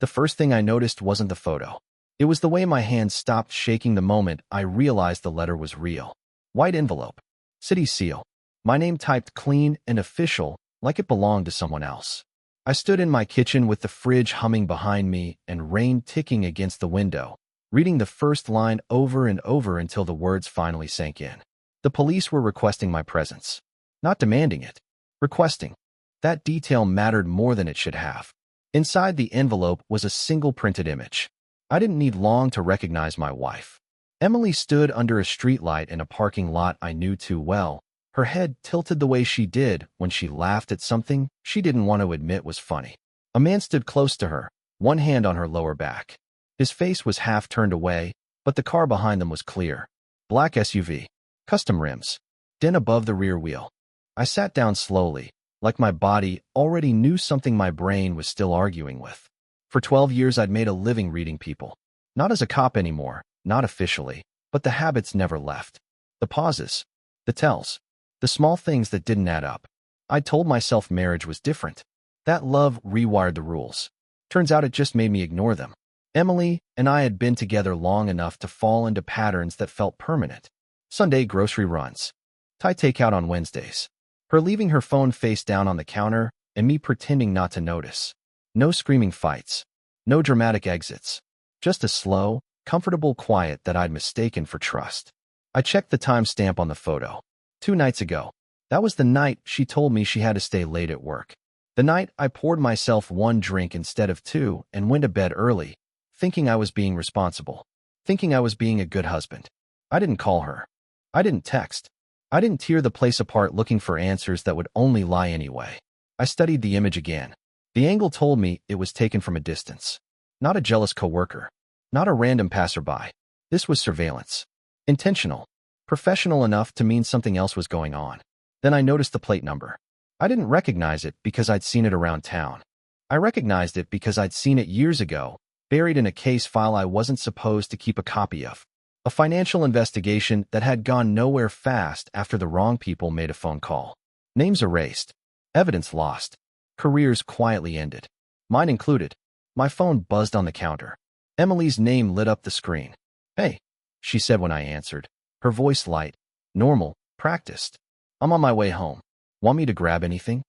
The first thing I noticed wasn't the photo. It was the way my hands stopped shaking the moment I realized the letter was real. White envelope. City seal. My name typed clean and official, like it belonged to someone else. I stood in my kitchen with the fridge humming behind me and rain ticking against the window, reading the first line over and over until the words finally sank in. The police were requesting my presence. Not demanding it. Requesting. That detail mattered more than it should have. Inside the envelope was a single printed image. I didn't need long to recognize my wife. Emily stood under a streetlight in a parking lot I knew too well, her head tilted the way she did when she laughed at something she didn't want to admit was funny. A man stood close to her, one hand on her lower back. His face was half turned away, but the car behind them was clear. Black SUV. Custom rims. Dent above the rear wheel. I sat down slowly, like my body already knew something my brain was still arguing with. For 12 years I'd made a living reading people. Not as a cop anymore, not officially, but the habits never left. The pauses. The tells. The small things that didn't add up. I told myself marriage was different. That love rewired the rules. Turns out it just made me ignore them. Emily and I had been together long enough to fall into patterns that felt permanent. Sunday grocery runs. Thai takeout on Wednesdays. Her leaving her phone face down on the counter and me pretending not to notice. No screaming fights. No dramatic exits. Just a slow, comfortable quiet that I'd mistaken for trust. I checked the timestamp on the photo. 2 nights ago. That was the night she told me she had to stay late at work. The night I poured myself 1 drink instead of 2 and went to bed early, thinking I was being responsible. Thinking I was being a good husband. I didn't call her. I didn't text. I didn't tear the place apart looking for answers that would only lie anyway. I studied the image again. The angle told me it was taken from a distance. Not a jealous coworker. Not a random passerby. This was surveillance. Intentional. Professional enough to mean something else was going on. Then I noticed the plate number. I didn't recognize it because I'd seen it around town. I recognized it because I'd seen it years ago, buried in a case file I wasn't supposed to keep a copy of. A financial investigation that had gone nowhere fast after the wrong people made a phone call. Names erased. Evidence lost. Careers quietly ended. Mine included. My phone buzzed on the counter. Emily's name lit up the screen. "Hey," she said when I answered. Her voice light, normal, practiced. "I'm on my way home. Want me to grab anything?"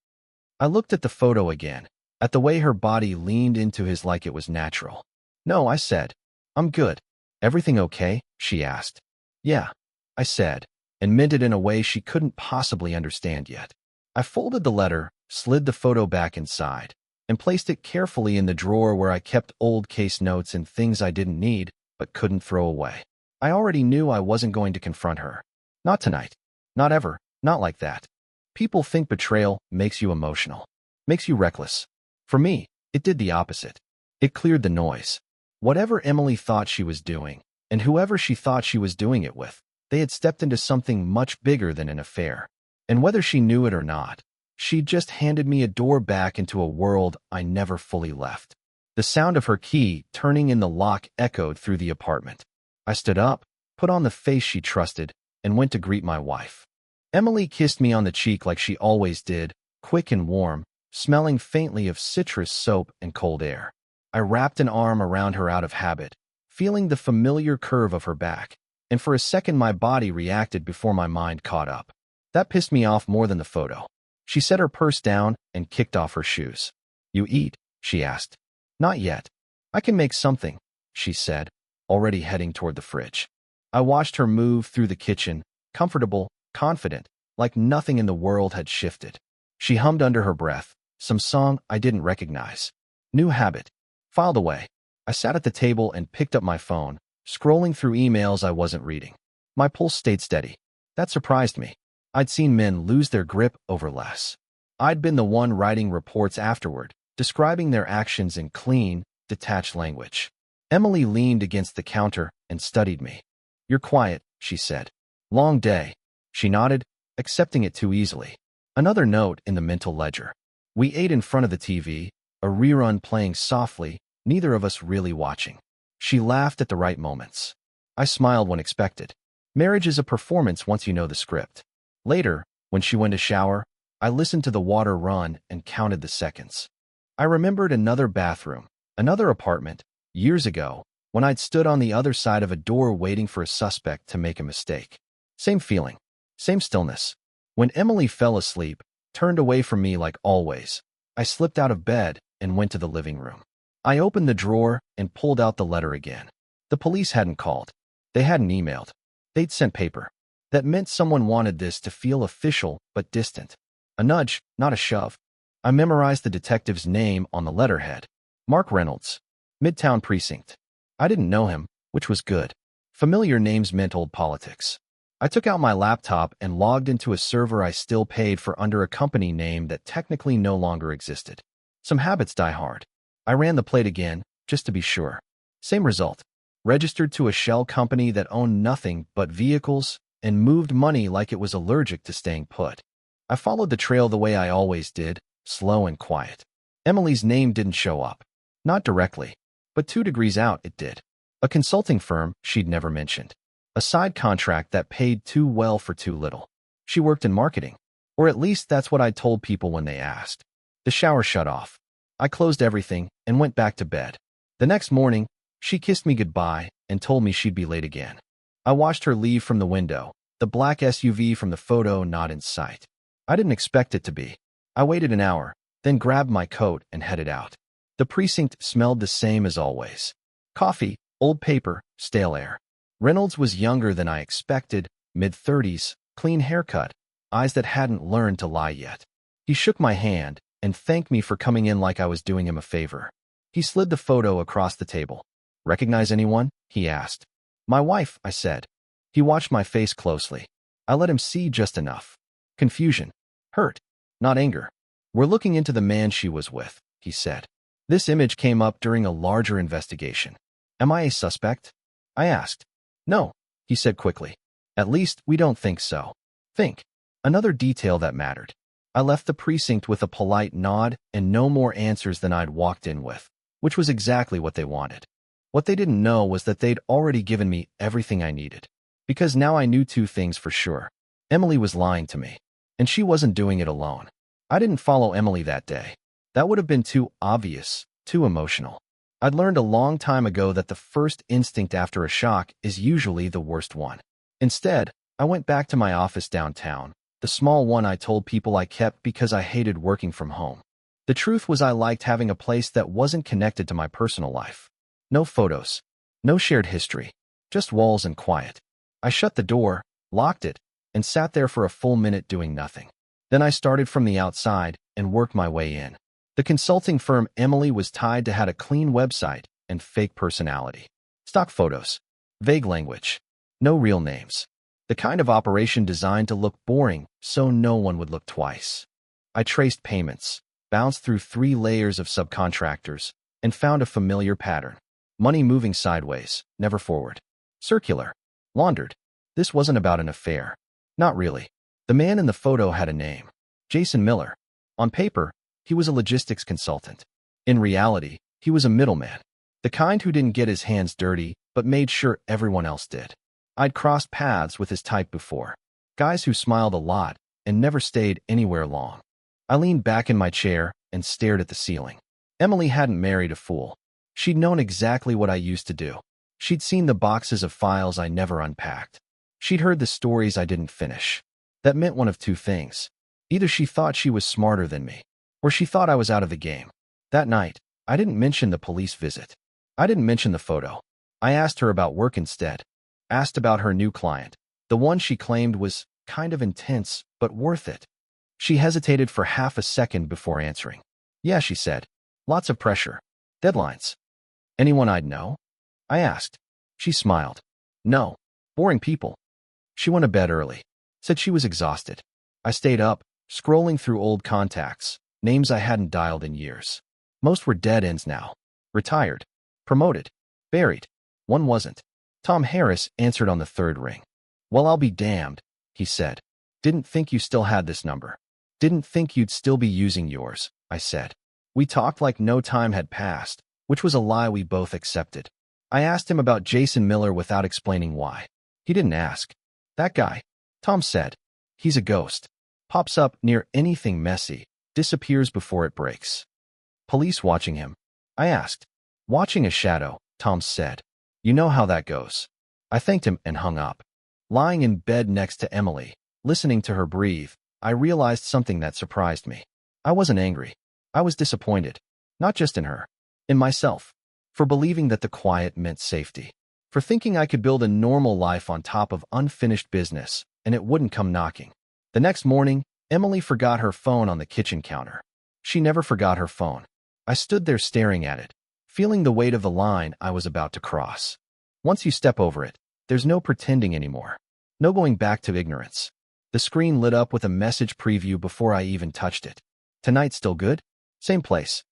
I looked at the photo again, at the way her body leaned into his like it was natural. "No," I said. "I'm good." "Everything okay?" she asked. "Yeah," I said, and meant it in a way she couldn't possibly understand yet. I folded the letter, slid the photo back inside, and placed it carefully in the drawer where I kept old case notes and things I didn't need but couldn't throw away. I already knew I wasn't going to confront her. Not tonight. Not ever. Not like that. People think betrayal makes you emotional, makes you reckless. For me, it did the opposite. It cleared the noise. Whatever Emily thought she was doing, and whoever she thought she was doing it with, they had stepped into something much bigger than an affair. And whether she knew it or not, she'd just handed me a door back into a world I never fully left. The sound of her key turning in the lock echoed through the apartment. I stood up, put on the face she trusted, and went to greet my wife. Emily kissed me on the cheek like she always did, quick and warm, smelling faintly of citrus soap and cold air. I wrapped an arm around her out of habit, feeling the familiar curve of her back, and for a second my body reacted before my mind caught up. That pissed me off more than the photo. She set her purse down and kicked off her shoes. "You eat?" she asked. "Not yet. I can make something," she said, already heading toward the fridge. I watched her move through the kitchen, comfortable, confident, like nothing in the world had shifted. She hummed under her breath, some song I didn't recognize. New habit. Filed away. I sat at the table and picked up my phone, scrolling through emails I wasn't reading. My pulse stayed steady. That surprised me. I'd seen men lose their grip over less. I'd been the one writing reports afterward, describing their actions in clean, detached language. Emily leaned against the counter and studied me. "You're quiet," she said. "Long day." She nodded, accepting it too easily. Another note in the mental ledger. We ate in front of the TV, a rerun playing softly, neither of us really watching. She laughed at the right moments. I smiled when expected. Marriage is a performance once you know the script. Later, when she went to shower, I listened to the water run and counted the seconds. I remembered another bathroom, Another apartment, years ago, when I'd stood on the other side of a door waiting for a suspect to make a mistake. Same feeling, same stillness. When Emily fell asleep, turned away from me like always, I slipped out of bed and went to the living room. I opened the drawer and pulled out the letter again. The police hadn't called. They hadn't emailed. They'd sent paper. That meant someone wanted this to feel official but distant. A nudge, not a shove. I memorized the detective's name on the letterhead. Mark Reynolds. Midtown Precinct. I didn't know him, which was good. Familiar names meant old politics. I took out my laptop and logged into a server I still paid for under a company name that technically no longer existed. Some habits die hard. I ran the plate again, just to be sure. Same result. Registered to a shell company that owned nothing but vehicles and moved money like it was allergic to staying put. I followed the trail the way I always did, slow and quiet. Emily's name didn't show up. Not directly, but 2 degrees out it did. A consulting firm she'd never mentioned. A side contract that paid too well for too little. She worked in marketing, or at least that's what I told people when they asked. The shower shut off. I closed everything and went back to bed. The next morning, she kissed me goodbye and told me she'd be late again. I watched her leave from the window, the black SUV from the photo not in sight. I didn't expect it to be. I waited an hour, then grabbed my coat and headed out. The precinct smelled the same as always. Coffee, old paper, stale air. Reynolds was younger than I expected, mid-30s, clean haircut, eyes that hadn't learned to lie yet. He shook my hand and thanked me for coming in like I was doing him a favor. He slid the photo across the table. "Recognize anyone?" he asked. "My wife," I said. He watched my face closely. I let him see just enough. Confusion. Hurt. Not anger. "We're looking into the man she was with," he said. "This image came up during a larger investigation. Am I a suspect?" I asked. "No," he said quickly. "At least, we don't think so." Think. Another detail that mattered. I left the precinct with a polite nod and no more answers than I'd walked in with, which was exactly what they wanted. What they didn't know was that they'd already given me everything I needed. Because now I knew 2 things for sure. Emily was lying to me, and she wasn't doing it alone. I didn't follow Emily that day. That would have been too obvious, too emotional. I'd learned a long time ago that the first instinct after a shock is usually the worst one. Instead, I went back to my office downtown, the small one I told people I kept because I hated working from home. The truth was I liked having a place that wasn't connected to my personal life. No photos, no shared history, just walls and quiet. I shut the door, locked it, and sat there for a full minute doing nothing. Then I started from the outside and worked my way in. The consulting firm Emily was tied to had a clean website and fake personality. Stock photos. Vague language. No real names. The kind of operation designed to look boring so no one would look twice. I traced payments, bounced through 3 layers of subcontractors, and found a familiar pattern. Money moving sideways, never forward. Circular. Laundered. This wasn't about an affair. Not really. The man in the photo had a name. Jason Miller. On paper, he was a logistics consultant. In reality, he was a middleman. The kind who didn't get his hands dirty, but made sure everyone else did. I'd crossed paths with his type before. Guys who smiled a lot and never stayed anywhere long. I leaned back in my chair and stared at the ceiling. Emily hadn't married a fool. She'd known exactly what I used to do. She'd seen the boxes of files I never unpacked. She'd heard the stories I didn't finish. That meant one of 2 things. Either she thought she was smarter than me, or she thought I was out of the game. That night, I didn't mention the police visit. I didn't mention the photo. I asked her about work instead. Asked about her new client, the one she claimed was kind of intense, but worth it. She hesitated for half a second before answering. "Yeah," she said. "Lots of pressure. Deadlines." "Anyone I'd know?" I asked. She smiled. "No. Boring people." She went to bed early. Said she was exhausted. I stayed up, scrolling through old contacts, names I hadn't dialed in years. Most were dead ends now. Retired. Promoted. Buried. One wasn't. Tom Harris answered on the 3rd ring. "Well, I'll be damned," he said. "Didn't think you still had this number. Didn't think you'd still be using yours," I said. We talked like no time had passed, which was a lie we both accepted. I asked him about Jason Miller without explaining why. He didn't ask. "That guy," Tom said. "He's a ghost. Pops up near anything messy, disappears before it breaks." "Police watching him?" I asked. Watching a shadow, Tom said. You know how that goes. I thanked him and hung up. Lying in bed next to Emily, listening to her breathe, I realized something that surprised me. I wasn't angry. I was disappointed. Not just in her. In myself. For believing that the quiet meant safety. For thinking I could build a normal life on top of unfinished business, and it wouldn't come knocking. The next morning, Emily forgot her phone on the kitchen counter. She never forgot her phone. I stood there staring at it, feeling the weight of the line I was about to cross. Once you step over it, there's no pretending anymore. No going back to ignorance. The screen lit up with a message preview before I even touched it. Tonight still good? Same place.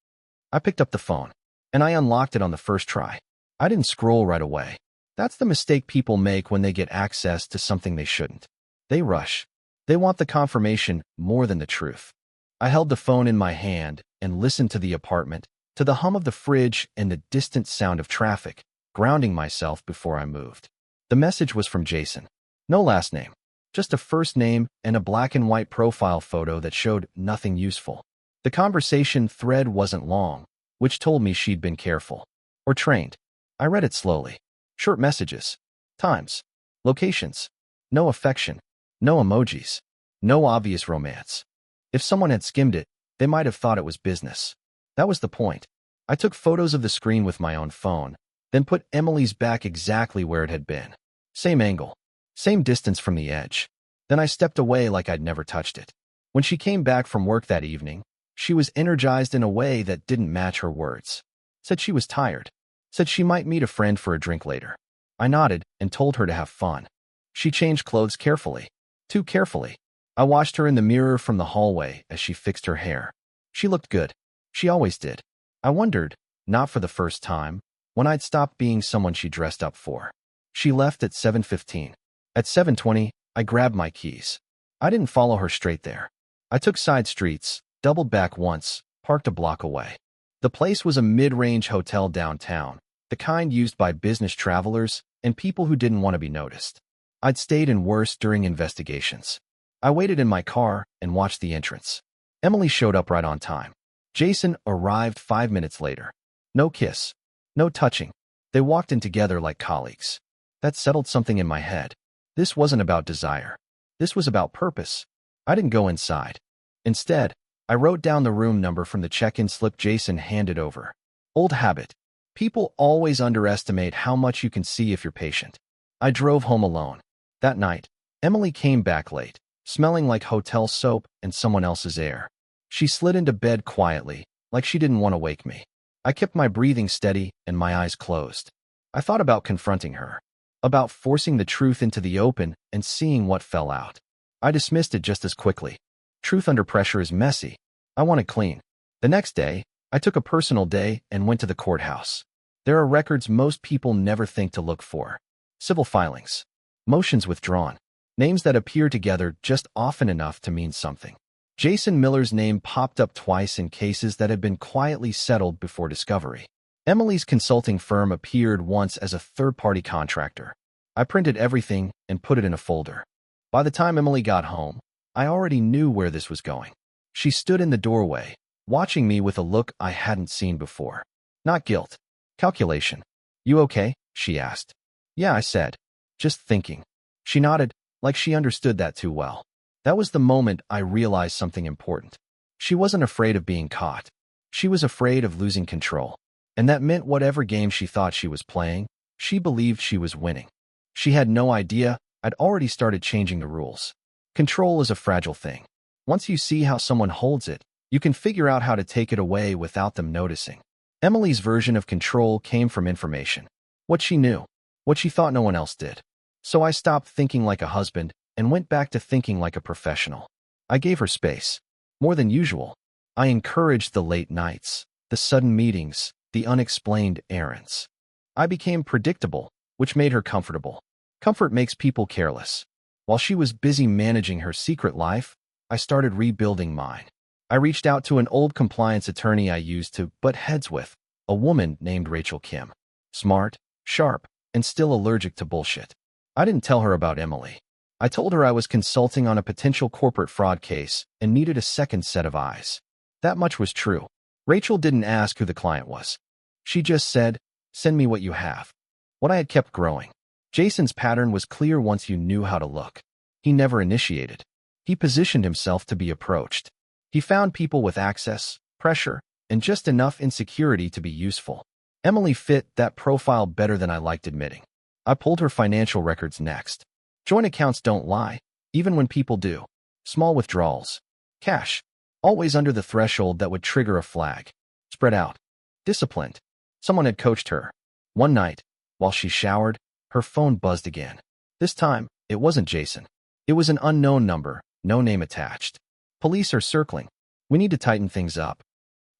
I picked up the phone, and I unlocked it on the first try. I didn't scroll right away. That's the mistake people make when they get access to something they shouldn't. They rush. They want the confirmation more than the truth. I held the phone in my hand and listened to the apartment, to the hum of the fridge and the distant sound of traffic, grounding myself before I moved. The message was from Jason. No last name. Just a first name and a black and white profile photo that showed nothing useful. The conversation thread wasn't long, which told me she'd been careful. Or trained. I read it slowly. Short messages. Times. Locations. No affection. No emojis. No obvious romance. If someone had skimmed it, they might have thought it was business. That was the point. I took photos of the screen with my own phone, then put Emily's back exactly where it had been. Same angle. Same distance from the edge. Then I stepped away like I'd never touched it. When she came back from work that evening, she was energized in a way that didn't match her words. Said she was tired. Said she might meet a friend for a drink later. I nodded and told her to have fun. She changed clothes carefully. Too carefully. I watched her in the mirror from the hallway as she fixed her hair. She looked good. She always did. I wondered, not for the first time, when I'd stopped being someone she dressed up for. She left at 7:15. At 7:20, I grabbed my keys. I didn't follow her straight there. I took side streets, doubled back once, parked a block away. The place was a mid-range hotel downtown, the kind used by business travelers and people who didn't want to be noticed. I'd stayed in worse during investigations. I waited in my car and watched the entrance. Emily showed up right on time. Jason arrived 5 minutes later. No kiss. No touching. They walked in together like colleagues. That settled something in my head. This wasn't about desire. This was about purpose. I didn't go inside. Instead, I wrote down the room number from the check-in slip Jason handed over. Old habit. People always underestimate how much you can see if you're patient. I drove home alone. That night, Emily came back late, smelling like hotel soap and someone else's air. She slid into bed quietly, like she didn't want to wake me. I kept my breathing steady and my eyes closed. I thought about confronting her. About forcing the truth into the open and seeing what fell out. I dismissed it just as quickly. Truth under pressure is messy. I want it clean. The next day, I took a personal day and went to the courthouse. There are records most people never think to look for. Civil filings. Motions withdrawn. Names that appear together just often enough to mean something. Jason Miller's name popped up twice in cases that had been quietly settled before discovery. Emily's consulting firm appeared once as a third-party contractor. I printed everything and put it in a folder. By the time Emily got home, I already knew where this was going. She stood in the doorway, watching me with a look I hadn't seen before. Not guilt. Calculation. You okay? She asked. Yeah, I said. Just thinking. She nodded, like she understood that too well. That was the moment I realized something important. She wasn't afraid of being caught. She was afraid of losing control. And that meant whatever game she thought she was playing, she believed she was winning. She had no idea I'd already started changing the rules. Control is a fragile thing. Once you see how someone holds it, you can figure out how to take it away without them noticing. Emily's version of control came from information. What she knew. What she thought no one else did. So I stopped thinking like a husband and went back to thinking like a professional. I gave her space. More than usual. I encouraged the late nights, the sudden meetings, the unexplained errands. I became predictable, which made her comfortable. Comfort makes people careless. While she was busy managing her secret life, I started rebuilding mine. I reached out to an old compliance attorney I used to butt heads with, a woman named Rachel Kim. Smart, sharp, and still allergic to bullshit. I didn't tell her about Emily. I told her I was consulting on a potential corporate fraud case and needed a second set of eyes. That much was true. Rachel didn't ask who the client was. She just said, "Send me what you have." What I had kept growing. Jason's pattern was clear once you knew how to look. He never initiated. He positioned himself to be approached. He found people with access, pressure, and just enough insecurity to be useful. Emily fit that profile better than I liked admitting. I pulled her financial records next. Joint accounts don't lie, even when people do. Small withdrawals. Cash. Always under the threshold that would trigger a flag. Spread out. Disciplined. Someone had coached her. One night, while she showered, her phone buzzed again. This time, it wasn't Jason. It was an unknown number, no name attached. "Police are circling. We need to tighten things up."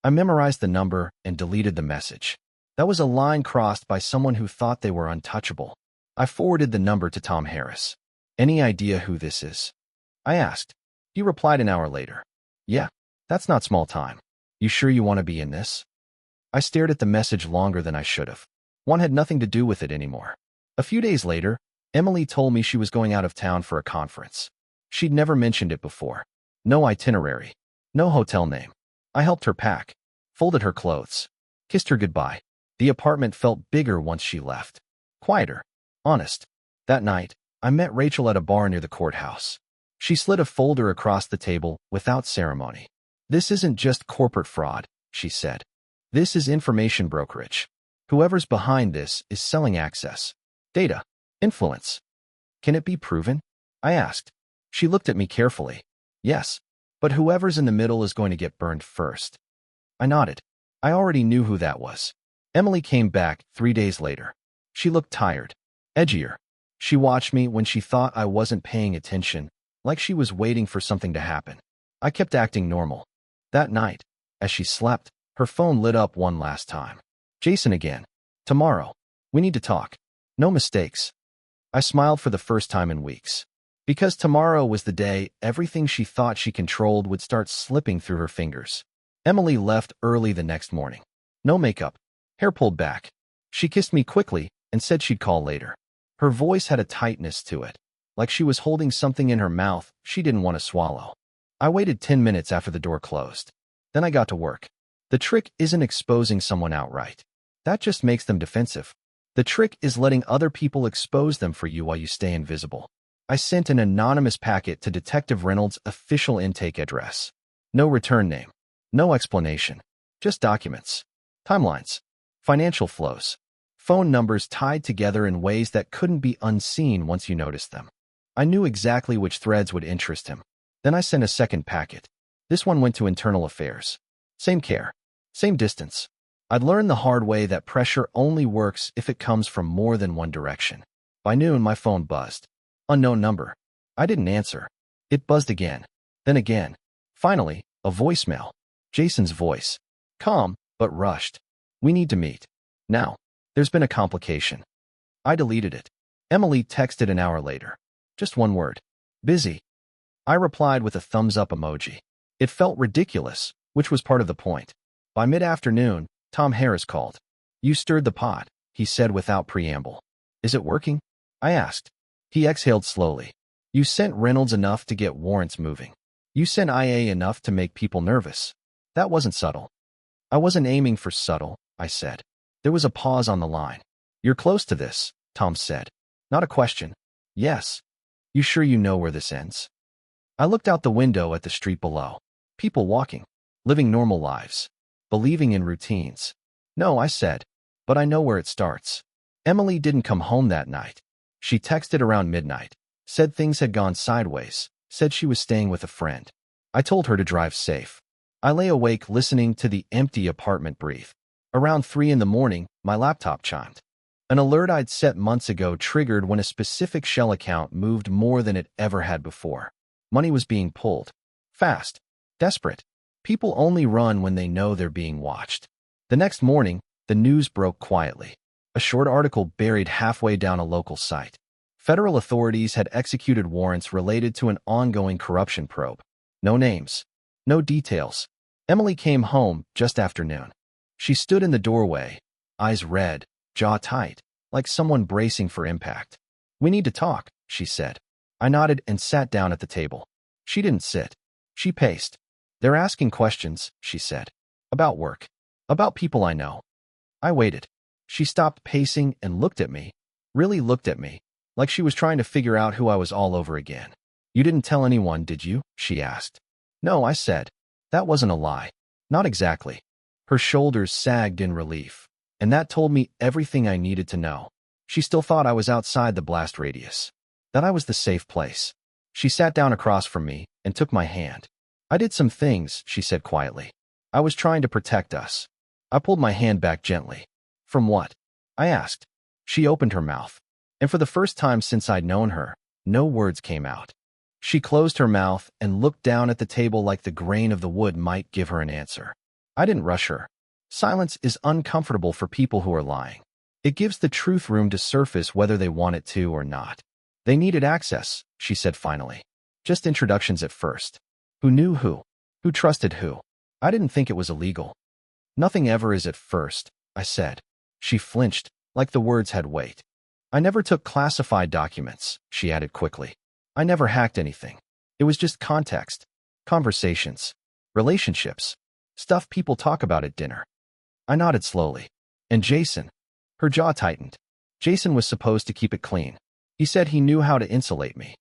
I memorized the number and deleted the message. That was a line crossed by someone who thought they were untouchable. I forwarded the number to Tom Harris. "Any idea who this is?" I asked. He replied an hour later. "Yeah, that's not small time. You sure you want to be in this?" I stared at the message longer than I should have. One had nothing to do with it anymore. A few days later, Emily told me she was going out of town for a conference. She'd never mentioned it before. No itinerary. No hotel name. I helped her pack, folded her clothes, kissed her goodbye. The apartment felt bigger once she left. Quieter. Honest. That night, I met Rachel at a bar near the courthouse. She slid a folder across the table without ceremony. "This isn't just corporate fraud," she said. "This is information brokerage. Whoever's behind this is selling access, data, influence." "Can it be proven?" I asked. She looked at me carefully. "Yes, but whoever's in the middle is going to get burned first." I nodded. I already knew who that was. Emily came back 3 days later. She looked tired, edgier. She watched me when she thought I wasn't paying attention, like she was waiting for something to happen. I kept acting normal. That night, as she slept, her phone lit up one last time. "Jason again. Tomorrow. We need to talk. No mistakes." I smiled for the first time in weeks. Because tomorrow was the day everything she thought she controlled would start slipping through her fingers. Emily left early the next morning. No makeup. Hair pulled back. She kissed me quickly and said she'd call later. Her voice had a tightness to it, like she was holding something in her mouth she didn't want to swallow. I waited 10 minutes after the door closed. Then I got to work. The trick isn't exposing someone outright. That just makes them defensive. The trick is letting other people expose them for you while you stay invisible. I sent an anonymous packet to Detective Reynolds' official intake address. No return name. No explanation. Just documents. Timelines. Financial flows. Phone numbers tied together in ways that couldn't be unseen once you noticed them. I knew exactly which threads would interest him. Then I sent a second packet. This one went to Internal Affairs. Same care. Same distance. I'd learned the hard way that pressure only works if it comes from more than one direction. By noon, my phone buzzed. Unknown number. I didn't answer. It buzzed again. Then again. Finally, a voicemail. Jason's voice. Calm, but rushed. "We need to meet. Now. There's been a complication." I deleted it. Emily texted an hour later. Just one word. "Busy." I replied with a thumbs-up emoji. It felt ridiculous, which was part of the point. By mid-afternoon, Tom Harris called. "You stirred the pot," he said without preamble. "Is it working?" I asked. He exhaled slowly. "You sent Reynolds enough to get warrants moving. You sent IA enough to make people nervous." That wasn't subtle. "I wasn't aiming for subtle," I said. There was a pause on the line. "You're close to this," Tom said. Not a question. "Yes. You sure you know where this ends?" I looked out the window at the street below. People walking, living normal lives, believing in routines. "No," I said, "but I know where it starts." Emily didn't come home that night. She texted around midnight, said things had gone sideways, said she was staying with a friend. I told her to drive safe. I lay awake listening to the empty apartment breathe. Around 3 in the morning, my laptop chimed. An alert I'd set months ago triggered when a specific Shell account moved more than it ever had before. Money was being pulled. Fast. Desperate. People only run when they know they're being watched. The next morning, the news broke quietly. A short article buried halfway down a local site. Federal authorities had executed warrants related to an ongoing corruption probe. No names. No details. Emily came home just after noon. She stood in the doorway, eyes red, jaw tight, like someone bracing for impact. "We need to talk," she said. I nodded and sat down at the table. She didn't sit. She paced. "They're asking questions," she said. "About work. About people I know." I waited. She stopped pacing and looked at me, really looked at me, like she was trying to figure out who I was all over again. You didn't tell anyone, did you? She asked. No, I said. That wasn't a lie. Not exactly. Her shoulders sagged in relief, and that told me everything I needed to know. She still thought I was outside the blast radius, that I was the safe place. She sat down across from me and took my hand. I did some things, she said quietly. I was trying to protect us. I pulled my hand back gently. From what? I asked. She opened her mouth, and for the first time since I'd known her, no words came out. She closed her mouth and looked down at the table like the grain of the wood might give her an answer. I didn't rush her. Silence is uncomfortable for people who are lying. It gives the truth room to surface whether they want it to or not. They needed access, she said finally. Just introductions at first. Who knew who? Who trusted who? I didn't think it was illegal. Nothing ever is at first, I said. She flinched, like the words had weight. I never took classified documents, she added quickly. I never hacked anything. It was just context, conversations, relationships, stuff people talk about at dinner. I nodded slowly. And Jason? Her jaw tightened. Jason was supposed to keep it clean. He said he knew how to insulate me.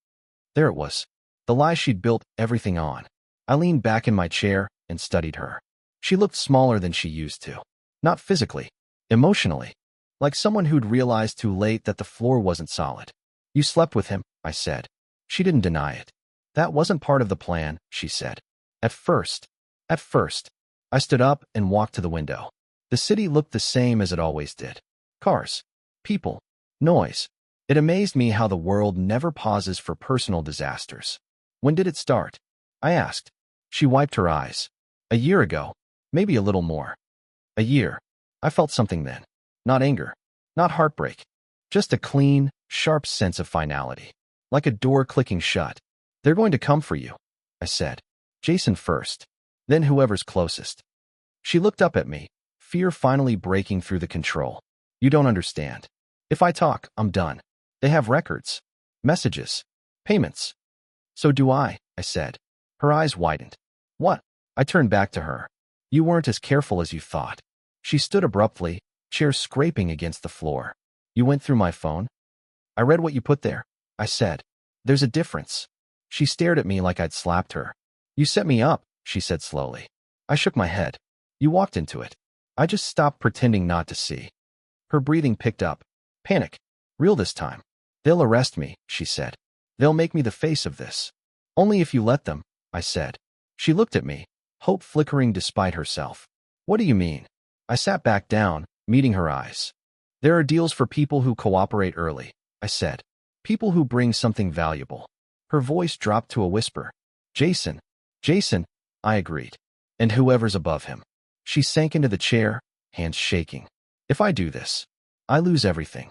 There it was. The lie she'd built everything on. I leaned back in my chair and studied her. She looked smaller than she used to. Not physically, emotionally. Like someone who'd realized too late that the floor wasn't solid. You slept with him, I said. She didn't deny it. That wasn't part of the plan, she said. At first. I stood up and walked to the window. The city looked the same as it always did. Cars, people, noise. It amazed me how the world never pauses for personal disasters. When did it start? I asked. She wiped her eyes. A year ago, maybe a little more. A year. I felt something then. Not anger, not heartbreak. Just a clean, sharp sense of finality. Like a door clicking shut. They're going to come for you, I said. Jason first, then whoever's closest. She looked up at me, fear finally breaking through the control. You don't understand. If I talk, I'm done. They have records, messages, payments. So do I said. Her eyes widened. What? I turned back to her. You weren't as careful as you thought. She stood abruptly, chair scraping against the floor. You went through my phone? I read what you put there, I said. There's a difference. She stared at me like I'd slapped her. You set me up, she said slowly. I shook my head. You walked into it. I just stopped pretending not to see. Her breathing picked up. Panic. Real this time. They'll arrest me, she said. They'll make me the face of this. Only if you let them, I said. She looked at me, hope flickering despite herself. What do you mean? I sat back down, meeting her eyes. There are deals for people who cooperate early, I said. People who bring something valuable. Her voice dropped to a whisper. Jason, I agreed. And whoever's above him. She sank into the chair, hands shaking. If I do this, I lose everything.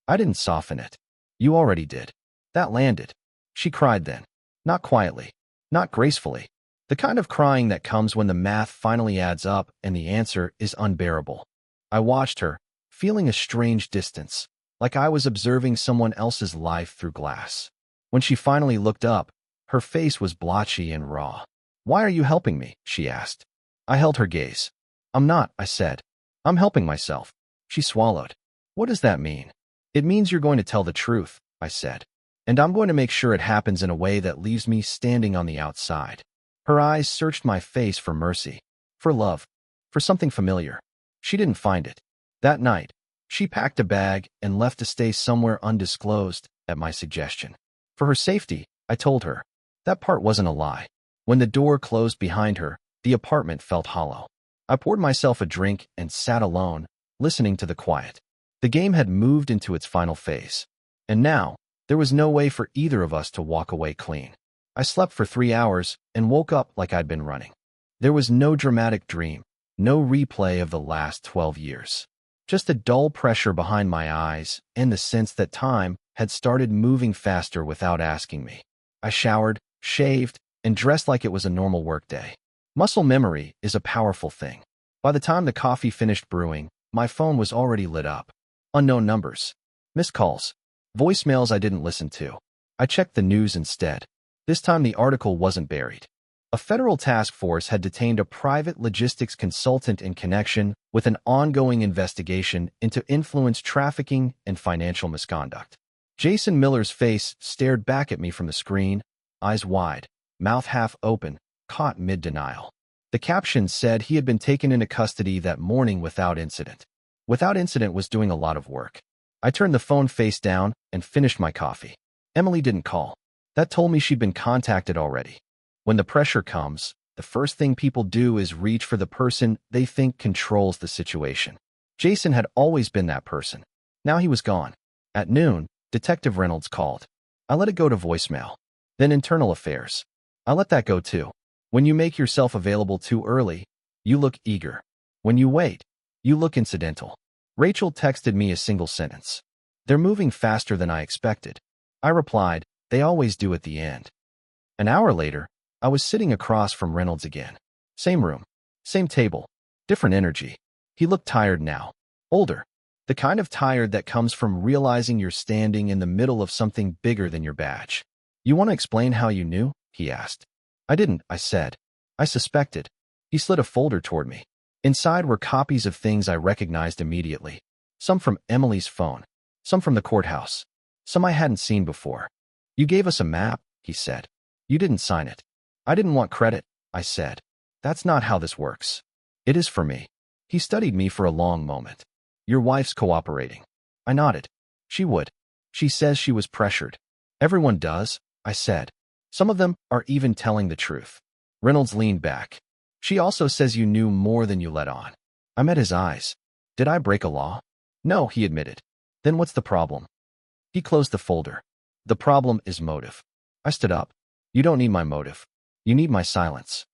I didn't soften it. You already did. That landed. She cried then. Not quietly. Not gracefully. The kind of crying that comes when the math finally adds up and the answer is unbearable. I watched her, feeling a strange distance, like I was observing someone else's life through glass. When she finally looked up, her face was blotchy and raw. Why are you helping me? She asked. I held her gaze. I'm not, I said. I'm helping myself. She swallowed. What does that mean? It means you're going to tell the truth, I said. And I'm going to make sure it happens in a way that leaves me standing on the outside. Her eyes searched my face for mercy, for love, for something familiar. She didn't find it. That night, she packed a bag and left to stay somewhere undisclosed at my suggestion. For her safety, I told her. That part wasn't a lie. When the door closed behind her, the apartment felt hollow. I poured myself a drink and sat alone, listening to the quiet. The game had moved into its final phase. And now, there was no way for either of us to walk away clean. I slept for 3 hours and woke up like I'd been running. There was no dramatic dream, no replay of the last 12 years. Just a dull pressure behind my eyes and the sense that time had started moving faster without asking me. I showered, shaved, and dressed like it was a normal workday. Muscle memory is a powerful thing. By the time the coffee finished brewing, my phone was already lit up. Unknown numbers. Missed calls. Voicemails I didn't listen to. I checked the news instead. This time the article wasn't buried. A federal task force had detained a private logistics consultant in connection with an ongoing investigation into influence trafficking and financial misconduct. Jason Miller's face stared back at me from the screen, eyes wide, mouth half open, caught mid-denial. The caption said he had been taken into custody that morning without incident. Without incident was doing a lot of work. I turned the phone face down and finished my coffee. Emily didn't call. That told me she'd been contacted already. When the pressure comes, the first thing people do is reach for the person they think controls the situation. Jason had always been that person. Now he was gone. At noon, Detective Reynolds called. I let it go to voicemail. Then internal affairs. I let that go too. When you make yourself available too early, you look eager. When you wait, you look incidental. Rachel texted me a single sentence. They're moving faster than I expected. I replied, they always do at the end. An hour later, I was sitting across from Reynolds again. Same room, same table, different energy. He looked tired now, older. The kind of tired that comes from realizing you're standing in the middle of something bigger than your badge. You want to explain how you knew? He asked. I didn't, I said. I suspected. He slid a folder toward me. Inside were copies of things I recognized immediately. Some from Emily's phone, some from the courthouse, some I hadn't seen before. You gave us a map, he said. You didn't sign it. I didn't want credit, I said. That's not how this works. It is for me. He studied me for a long moment. Your wife's cooperating. I nodded. She would. She says she was pressured. Everyone does, I said. Some of them are even telling the truth. Reynolds leaned back. She also says you knew more than you let on. I met his eyes. Did I break a law? No, he admitted. Then what's the problem? He closed the folder. The problem is motive. I stood up. You don't need my motive. You need my silence.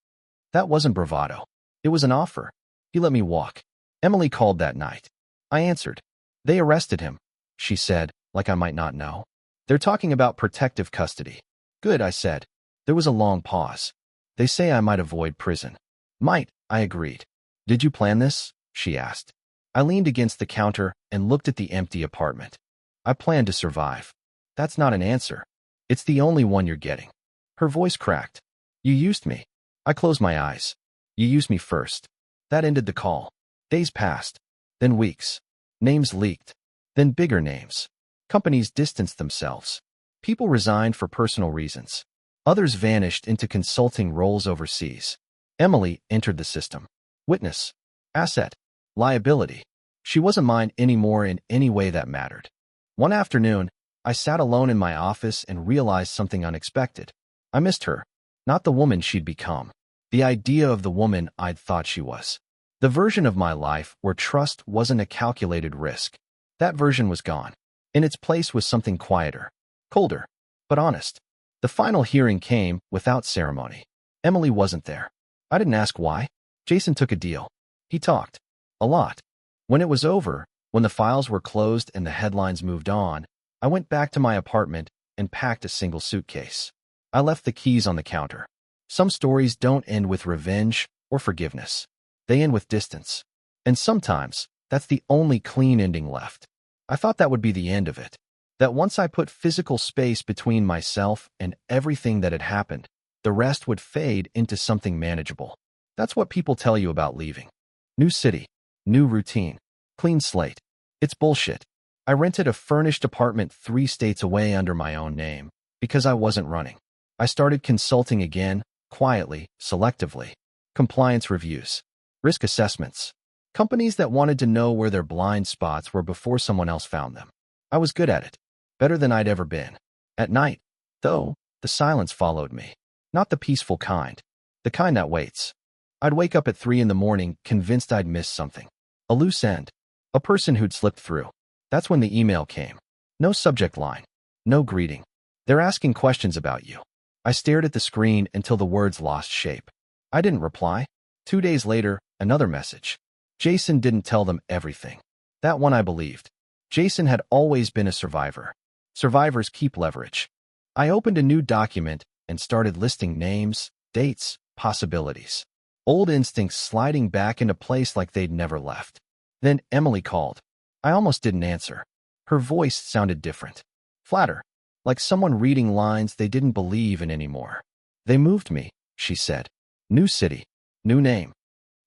That wasn't bravado. It was an offer. He let me walk. Emily called that night. I answered. They arrested him, she said, like I might not know. They're talking about protective custody. Good, I said. There was a long pause. They say I might avoid prison. Might, I agreed. Did you plan this? She asked. I leaned against the counter and looked at the empty apartment. I planned to survive. That's not an answer. It's the only one you're getting. Her voice cracked. You used me. I closed my eyes. You used me first. That ended the call. Days passed. Then weeks. Names leaked. Then bigger names. Companies distanced themselves. People resigned for personal reasons. Others vanished into consulting roles overseas. Emily entered the system. Witness. Asset. Liability. She wasn't mine anymore in any way that mattered. One afternoon, I sat alone in my office and realized something unexpected. I missed her. Not the woman she'd become. The idea of the woman I'd thought she was. The version of my life where trust wasn't a calculated risk. That version was gone. In its place was something quieter, colder, but honest. The final hearing came without ceremony. Emily wasn't there. I didn't ask why. Jason took a deal. He talked. A lot. When it was over, when the files were closed and the headlines moved on, I went back to my apartment and packed a single suitcase. I left the keys on the counter. Some stories don't end with revenge or forgiveness. They end with distance. And sometimes, that's the only clean ending left. I thought that would be the end of it. That once I put physical space between myself and everything that had happened, the rest would fade into something manageable. That's what people tell you about leaving. New city, new routine, clean slate. It's bullshit. I rented a furnished apartment 3 states away under my own name because I wasn't running. I started consulting again, quietly, selectively. Compliance reviews. Risk assessments. Companies that wanted to know where their blind spots were before someone else found them. I was good at it. Better than I'd ever been. At night, though, the silence followed me. Not the peaceful kind. The kind that waits. I'd wake up at 3 in the morning, convinced I'd missed something. A loose end. A person who'd slipped through. That's when the email came. No subject line. No greeting. They're asking questions about you. I stared at the screen until the words lost shape. I didn't reply. 2 days later, another message. Jason didn't tell them everything. That one I believed. Jason had always been a survivor. Survivors keep leverage. I opened a new document and started listing names, dates, possibilities. Old instincts sliding back into place like they'd never left. Then Emily called. I almost didn't answer. Her voice sounded different. Flatter. Like someone reading lines they didn't believe in anymore. They moved me. she said. New city. New name.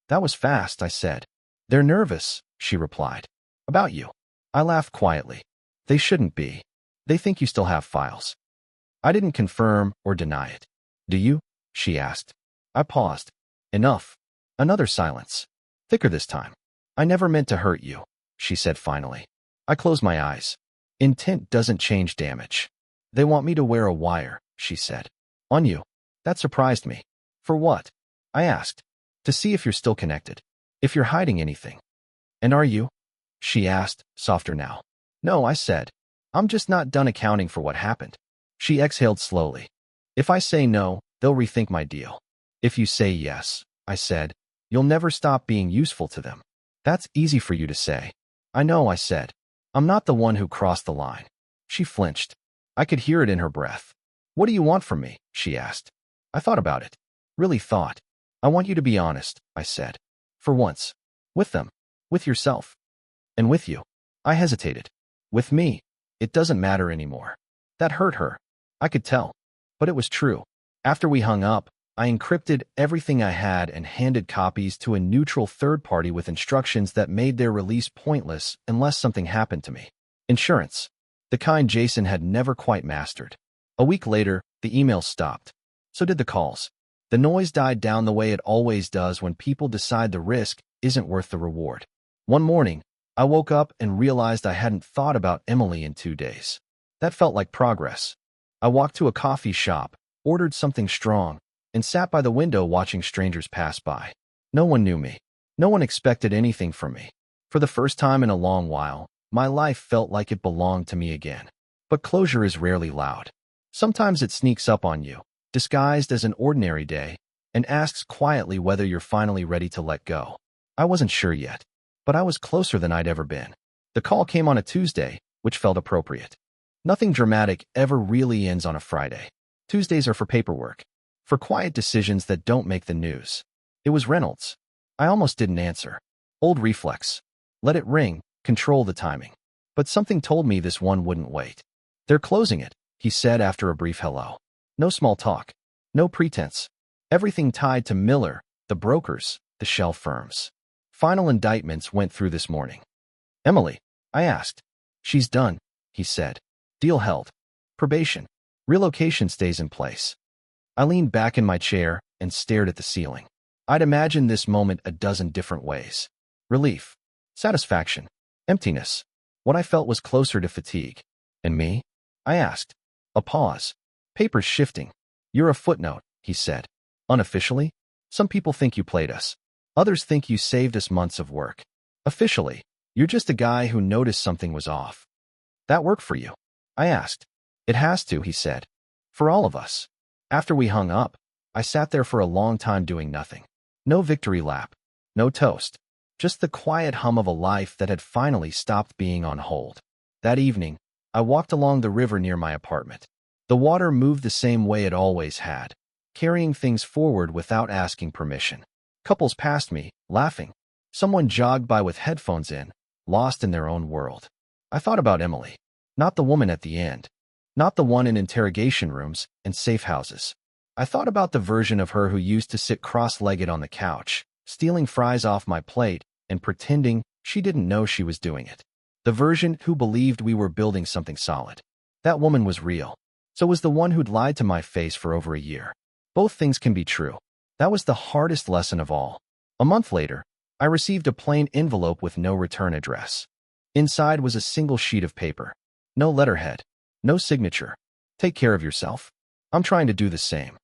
That was fast, I said. They're nervous, she replied. About you. I laughed quietly. They shouldn't be. They think you still have files. I didn't confirm or deny it. Do you? She asked. I paused. Enough. Another silence. Thicker this time. I never meant to hurt you, she said finally. I closed my eyes. Intent doesn't change damage. They want me to wear a wire, she said. On you. That surprised me. For what? I asked. To see if you're still connected. If you're hiding anything. And are you? She asked, softer now. No, I said. I'm just not done accounting for what happened. She exhaled slowly. If I say no, they'll rethink my deal. If you say yes, I said, you'll never stop being useful to them. That's easy for you to say. I know, I said. I'm not the one who crossed the line. She flinched. I could hear it in her breath. What do you want from me? She asked. I thought about it. Really thought. I want you to be honest, I said. For once. With them. With yourself. And with you. I hesitated. With me. It doesn't matter anymore. That hurt her. I could tell. But it was true. After we hung up, I encrypted everything I had and handed copies to a neutral third party with instructions that made their release pointless unless something happened to me. Insurance. The kind Jason had never quite mastered. A week later, the emails stopped. So did the calls. The noise died down the way it always does when people decide the risk isn't worth the reward. One morning, I woke up and realized I hadn't thought about Emily in 2 days. That felt like progress. I walked to a coffee shop, ordered something strong, and sat by the window watching strangers pass by. No one knew me. No one expected anything from me. For the first time in a long while, my life felt like it belonged to me again. But closure is rarely loud. Sometimes it sneaks up on you, disguised as an ordinary day, and asks quietly whether you're finally ready to let go. I wasn't sure yet, but I was closer than I'd ever been. The call came on a Tuesday, which felt appropriate. Nothing dramatic ever really ends on a Friday. Tuesdays are for paperwork, for quiet decisions that don't make the news. It was Reynolds. I almost didn't answer. Old reflex. Let it ring, control the timing. But something told me this one wouldn't wait. They're closing it, he said after a brief hello. No small talk. No pretense. Everything tied to Miller, the brokers, the shell firms. Final indictments went through this morning. Emily, I asked. She's done, he said. Deal held. Probation. Relocation stays in place. I leaned back in my chair and stared at the ceiling. I'd imagined this moment a dozen different ways. Relief. Satisfaction. Emptiness. What I felt was closer to fatigue. And me? I asked. A pause. Papers shifting. You're a footnote, he said. Unofficially? Some people think you played us. Others think you saved us months of work. Officially, you're just a guy who noticed something was off. That work for you? I asked. It has to, he said. For all of us. After we hung up, I sat there for a long time doing nothing. No victory lap. No toast. Just the quiet hum of a life that had finally stopped being on hold. That evening, I walked along the river near my apartment. The water moved the same way it always had, carrying things forward without asking permission. Couples passed me, laughing. Someone jogged by with headphones in, lost in their own world. I thought about Emily. Not the woman at the end. Not the one in interrogation rooms and safe houses. I thought about the version of her who used to sit cross-legged on the couch, stealing fries off my plate and pretending she didn't know she was doing it. The version who believed we were building something solid. That woman was real. So was the one who'd lied to my face for over a year. Both things can be true. That was the hardest lesson of all. A month later, I received a plain envelope with no return address. Inside was a single sheet of paper. No letterhead. No signature. Take care of yourself. I'm trying to do the same.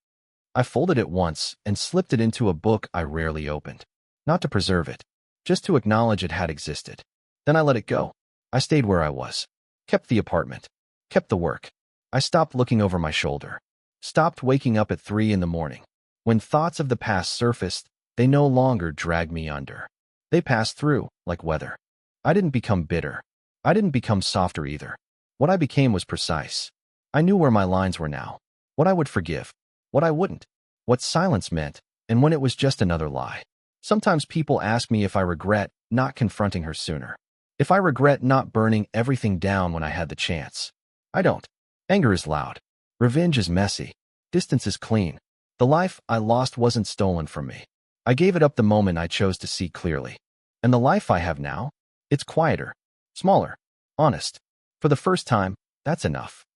I folded it once and slipped it into a book I rarely opened. Not to preserve it, just to acknowledge it had existed. Then I let it go. I stayed where I was. Kept the apartment. Kept the work. I stopped looking over my shoulder. Stopped waking up at 3 in the morning. When thoughts of the past surfaced, they no longer dragged me under. They passed through, like weather. I didn't become bitter. I didn't become softer either. What I became was precise. I knew where my lines were now. What I would forgive. What I wouldn't. What silence meant, and when it was just another lie. Sometimes people ask me if I regret not confronting her sooner. If I regret not burning everything down when I had the chance. I don't. Anger is loud. Revenge is messy. Distance is clean. The life I lost wasn't stolen from me. I gave it up the moment I chose to see clearly. And the life I have now? It's quieter, smaller, honest. For the first time, that's enough.